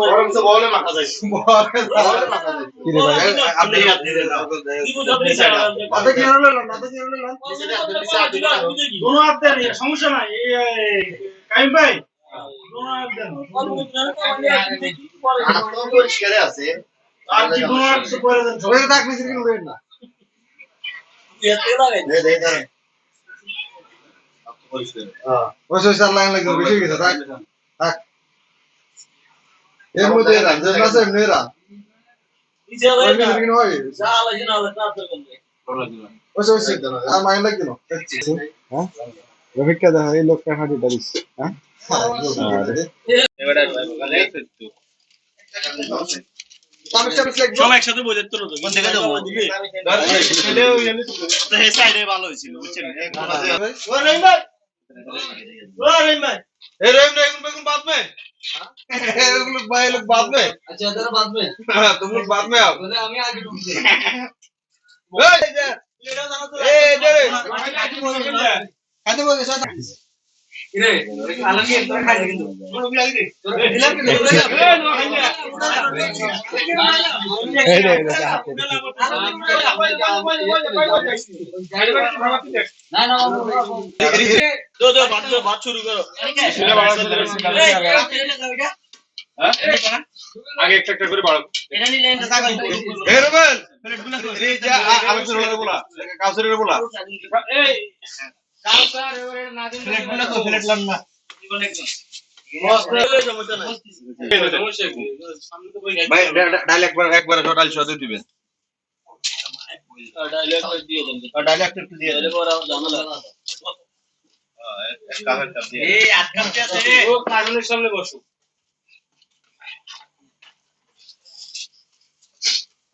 গরম তো বলে মাথা যায় বলে মাথা যায় কি রে ভাই আপনি হাত দিলেন না মাথা কি হলো না মাথা কি হলো না কোনো হাত দেন সমস্যা নাই কাইম ভাই কোনো হাত দেন হাত পরিষ্কার আছে আর কি কোনো হাত করে দেন সবাই থাক মিছিল কি উড়েন না দে দে দে পরিষ্কার হ্যাঁ ওই সব লাইন লাগে বেশি গেছে থাক থাক এর মধ্যে রাখ যে মাসে মেরা ওই মিছিল কি হয় ওই সব সিদ্ধ না আর মাইন লাগবে না হ্যাঁ রফিকটা দেখো এই লোকটা হাঁটি দাঁড়িস হ্যাঁ সব একসাথে বোঝার তো কোন থেকে দেবো এই সাইডে ভালো হয়েছিল বুঝছেন ও রহিম ভাই ও রহিম ভাই ए रहीम ने तुम बाद में तुम लोग भाई लोग बाद में अच्छा तेरा बाद में तुम लोग बाद में आओ बोले हमें आगे ढूंढ दे ए इधर खाते बोले साथ इरे आलम ये तो खाए लेकिन तो भी आगे तो दिला के এই রে এটা হাতে ना ना दो बात शुरू करो आगे एक एक করে বাড়ো ए রবেল এই যে আলোচনা হলো বলা কাউসারের বলা এই কাউসার এবারে নাদিম প্লেট লান না ভাই ডাল একবার টোটাল শত দিবেন डायलॉग दिए देंगे ডাইলেক্ট একটু দিয়ে पहले को राव जाना लगा কাগজ কাপ দিয়ে ए আজকাল কে আছে ও কাগজের সামনে বসো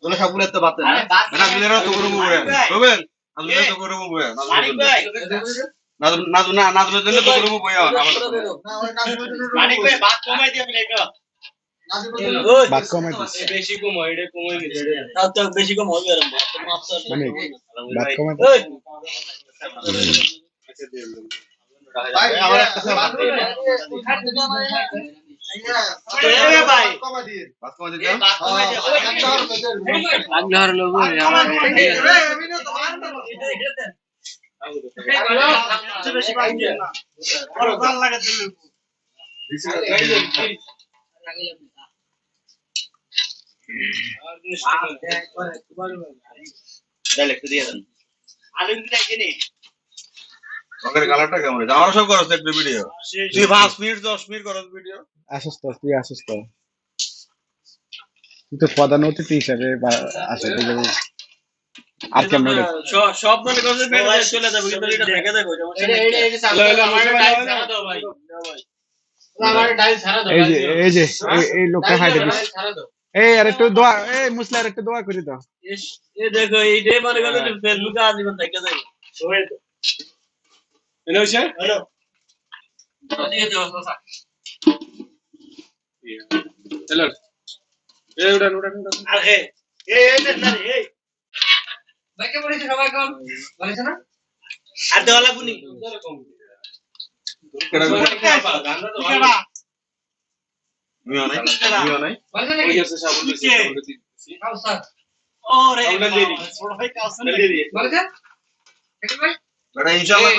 তোলা সবগুলো তো বাদ দেন না দিলেরা তো করব বয়া রবেল আজকে তো করব বয়া মানিক ভাই না দিলে তো করব বয়া মানিক ভাই বাত কমাই দিয়ে প্লেটটা বাদ কমাই দিস বেশি কমাই রে কমাই দিছে তাও তো বেশি কম হবে আর মানে বাদ কমাই ওই ভাই আমার একটা ভাই কমা দিয়ে বাদ কমা দিয়ে বাত কমাই দিয়ে अगला लोग বেশি বাদ দিয়ে না আর ভালো লাগে দিলে ডাইলেক্ট দিয়ে দেন আলু কি দেখেনি ওদের কালারটা কেমন আছে আমরা সব করছ একটা ভিডিও তুই 5 মিনিট 10 মিনিট করছ ভিডিও আসিস তো তুই আসিস তো তুই তো প্রধান অতিথি হিসাবে আসে আর কেমন সব মনে করছে ফেলে চলে যাবে কিন্তু এটা দেখে দেখো আমার ডাইল ছাড়া দাও এই যে এই লোকটা হাঁটে দিস এই আর একটু দোয়া এই মুসলা আর একটু দোয়া করে দাও এই দেখো এই ডে মনে করছে ফেসবুকে আজীবন দেখে দেখো হ্যালো স্যার হ্যালো দিয়ে দাও সাসা হ্যালো এই উড়ান আরে এই না এই বাইকে বলেছে সবাই কোন বলেছে না আর দেওয়ালা গুনি মিও নাই বলেছে ওই নাকি আছে সাবুন কাউসার ওরে ছোট ভাই কাউসার বলেছে ঠিক ভাই বড় ইনশাআল্লাহ